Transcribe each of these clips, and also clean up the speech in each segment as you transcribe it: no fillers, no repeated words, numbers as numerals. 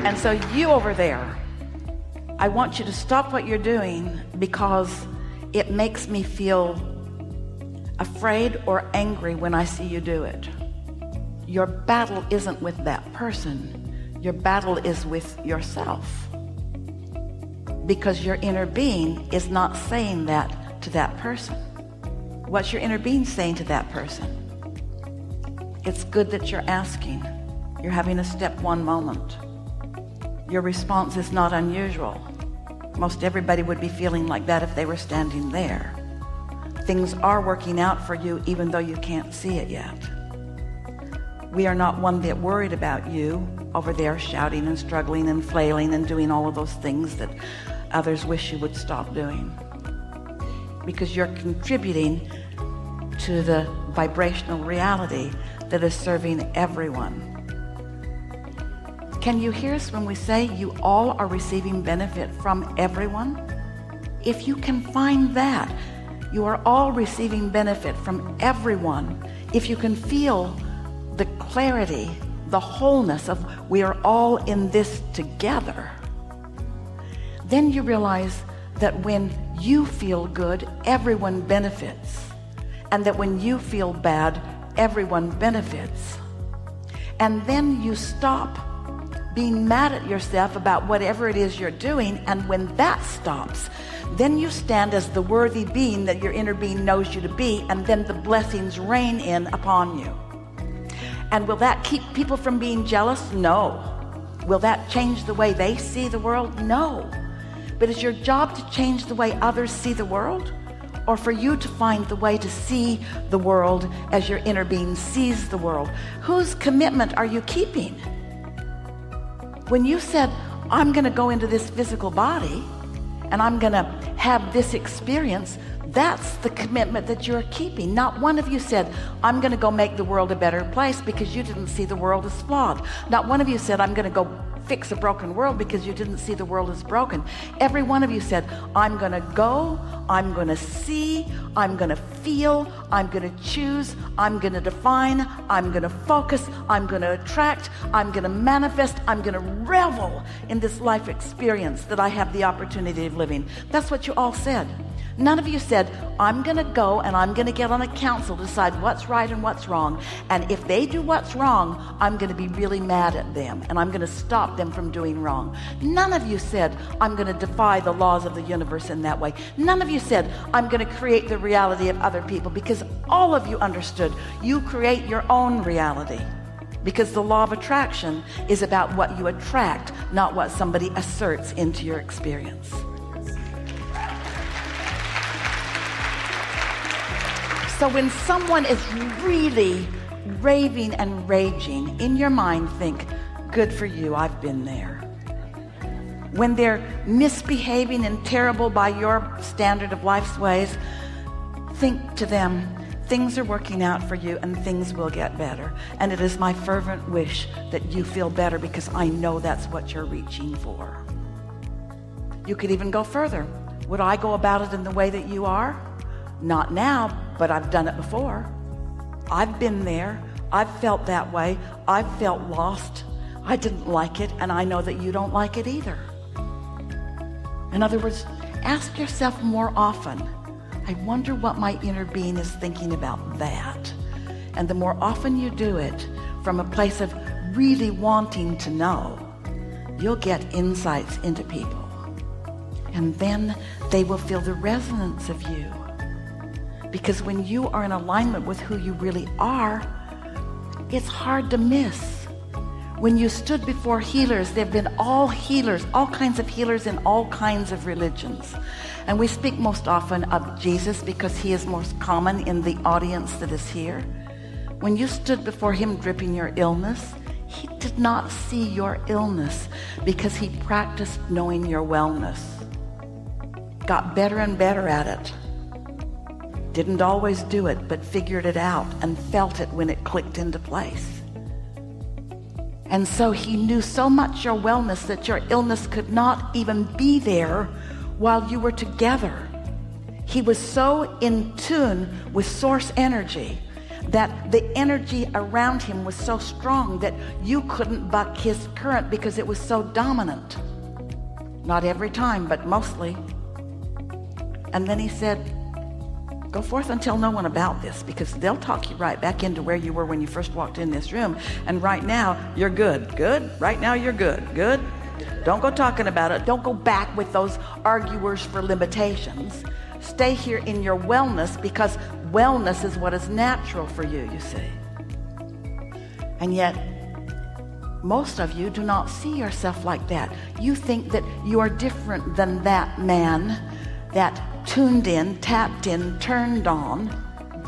And so you over there, I want you to stop what you're doing, because it makes me feel afraid or angry when I see you do it. Your battle isn't with that person. Your battle is with yourself, because your inner being is not saying that to that person. What's your inner being saying to that person? It's good that you're asking. You're having a step one moment. Your response is not unusual. Most everybody would be feeling like that if they were standing there. Things are working out for you even though you can't see it yet. We are not one bit worried about you over there shouting and struggling and flailing and doing all of those things that others wish you would stop doing, because you're contributing to the vibrational reality that is serving everyone. Can you hear us when we say you all are receiving benefit from everyone? If you can find that, you are all receiving benefit from everyone. If you can feel the clarity, the wholeness of we are all in this together, then you realize that when you feel good, everyone benefits. And that when you feel bad, everyone benefits. And then you stop being mad at yourself about whatever it is you're doing. And when that stops, then you stand as the worthy being that your inner being knows you to be, and then the blessings rain in upon you. And will that keep people from being jealous? No. Will that change the way they see the world? No. But is your job to change the way others see the world, or for you to find the way to see the world as your inner being sees the world? Whose commitment are you keeping? When you said, I'm going to go into this physical body and I'm going to have this experience, that's the commitment that you're keeping. Not one of you said, I'm going to go make the world a better place, because you didn't see the world as flawed. Not one of you said, I'm going to go fix a broken world, because you didn't see the world as broken. Every one of you said, I'm going to go, I'm going to see, I'm going to feel, I'm going to choose, I'm going to define, I'm going to focus, I'm going to attract, I'm going to manifest, I'm going to revel in this life experience that I have the opportunity of living. That's what you all said. None of you said, I'm going to go and I'm going to get on a council to decide what's right and what's wrong. And if they do what's wrong, I'm going to be really mad at them and I'm going to stop them from doing wrong. None of you said, I'm going to defy the laws of the universe in that way. None of you said, I'm going to create the reality of other people, because all of you understood you create your own reality. Because the law of attraction is about what you attract, not what somebody asserts into your experience. So when someone is really raving and raging, in your mind think, good for you, I've been there. When they're misbehaving and terrible by your standard of life's ways, think to them, things are working out for you and things will get better. And it is my fervent wish that you feel better, because I know that's what you're reaching for. You could even go further. Would I go about it in the way that you are? Not now, but I've done it before. I've been there. I've felt that way. I've felt lost. I didn't like it, and I know that you don't like it either. In other words, ask yourself more often, I wonder what my inner being is thinking about that. And the more often you do it from a place of really wanting to know, you'll get insights into people. And then they will feel the resonance of you. Because when you are in alignment with who you really are, it's hard to miss. When you stood before healers, there have been all healers, all kinds of healers in all kinds of religions. And we speak most often of Jesus because he is most common in the audience that is here. When you stood before him dripping your illness, he did not see your illness, because he practiced knowing your wellness. Got better and better at it. Didn't always do it, but figured it out and felt it when it clicked into place. And so he knew so much your wellness that your illness could not even be there while you were together. He was so in tune with source energy that the energy around him was so strong that you couldn't buck his current because it was so dominant. Not every time, but mostly. And then he said, go forth and tell no one about this, because they'll talk you right back into where you were when you first walked in this room. And right now you're good. Right now you're good. Don't go talking about it. Don't go back with those arguers for limitations. Stay here in your wellness, because wellness is what is natural for you, you see. And yet most of you do not see yourself like that. You think that you are different than that man, that tuned in, tapped in, turned on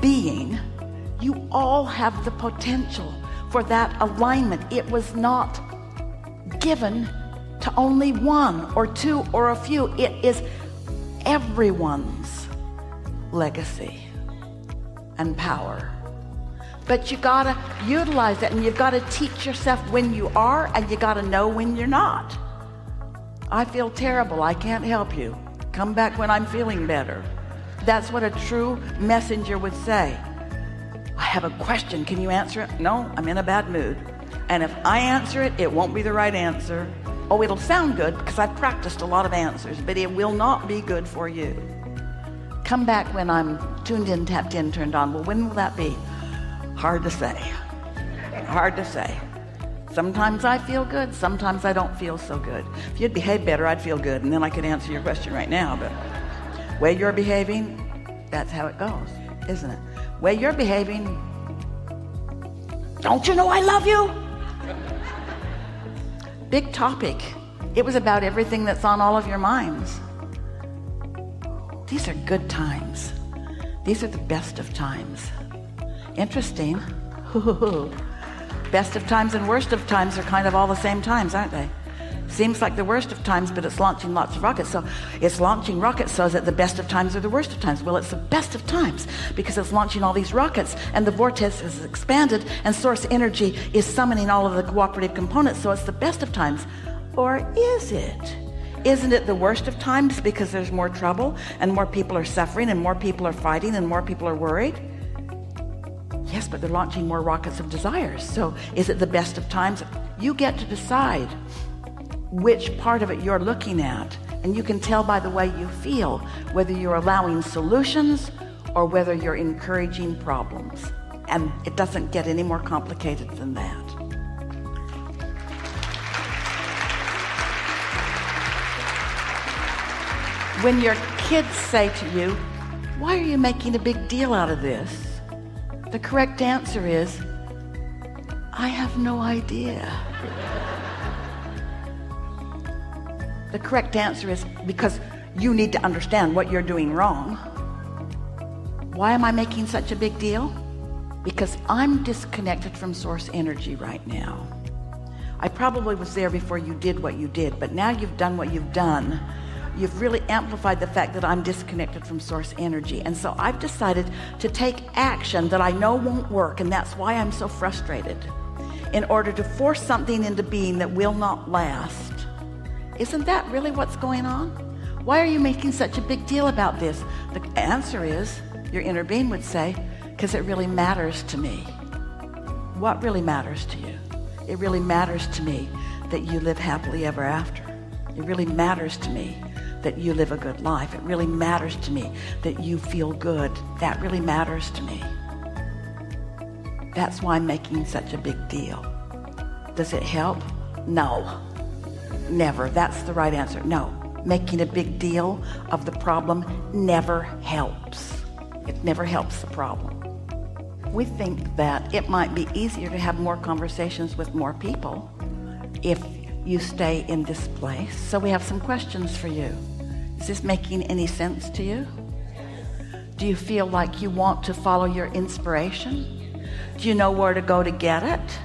being. You all have the potential for that alignment. It was not given to only one or two or a few. It is everyone's legacy and power. But you gotta utilize that, and you've got to teach yourself when you are, and you got to know when you're not. I feel terrible. I can't help you. Come back when I'm feeling better. That's what a true messenger would say. I have a question. Can you answer it? No, I'm in a bad mood. And if I answer it, it won't be the right answer. Oh, it'll sound good because I've practiced a lot of answers, but it will not be good for you. Come back when I'm tuned in, tapped in, turned on. Well, when will that be? Hard to say. Hard to say. Sometimes I feel good. Sometimes I don't feel so good. If you'd behave better, I'd feel good, and then I could answer your question right now. But way you're behaving, that's how it goes, isn't it? Way you're behaving, don't you know I love you? Big topic. It was about everything that's on all of your minds. These are good times. These are the best of times. Interesting. Best of times and worst of times are kind of all the same times, aren't they? Seems like the worst of times, but it's launching lots of rockets. So it's launching rockets, so is it the best of times or the worst of times? Well, it's the best of times, because it's launching all these rockets, and the vortex is expanded, and source energy is summoning all of the cooperative components, so it's the best of times. Or is it? Isn't it the worst of times, because there's more trouble, and more people are suffering, and more people are fighting, and more people are worried? Yes, but they're launching more rockets of desires. So is it the best of times? You get to decide which part of it you're looking at, and you can tell by the way you feel whether you're allowing solutions or whether you're encouraging problems. And it doesn't get any more complicated than that. When your kids say to you, why are you making a big deal out of this? The correct answer is, I have no idea. The correct answer is, because you need to understand what you're doing wrong. Why am I making such a big deal? Because I'm disconnected from source energy right now. I probably was there before you did what you did, but now you've done what you've done. You've really amplified the fact that I'm disconnected from source energy. And so I've decided to take action that I know won't work, and that's why I'm so frustrated, in order to force something into being that will not last. Isn't that really what's going on? Why are you making such a big deal about this? The answer is, your inner being would say, because it really matters to me. What really matters to you? It really matters to me that you live happily ever after. It really matters to me that you live a good life. It really matters to me that you feel good. That really matters to me. That's why I'm making such a big deal. Does it help? No, never. That's the right answer. No, making a big deal of the problem never helps. It never helps the problem. We think that it might be easier to have more conversations with more people if you stay in this place. So we have some questions for you. Is this making any sense to you? Do you feel like you want to follow your inspiration? Do you know where to go to get it?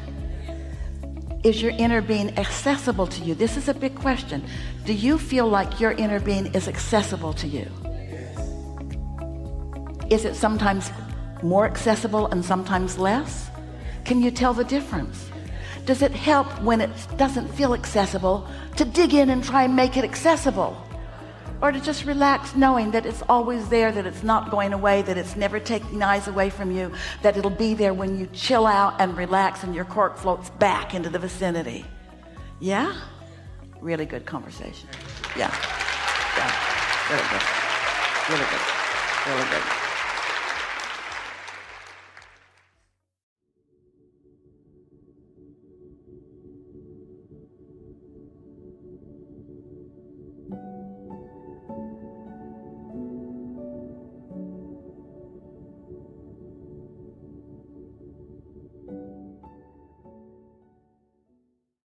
Is your inner being accessible to you? This is a big question. Do you feel like your inner being is accessible to you? Is it sometimes more accessible and sometimes less? Can you tell the difference? Does it help when it doesn't feel accessible to dig in and try and make it accessible? or to just relax knowing that it's always there, that it's not going away, that it's never taking eyes away from you, that it'll be there when you chill out and relax and your cork floats back into the vicinity. Yeah? Really good conversation. Yeah. Really good. Really good. Really good.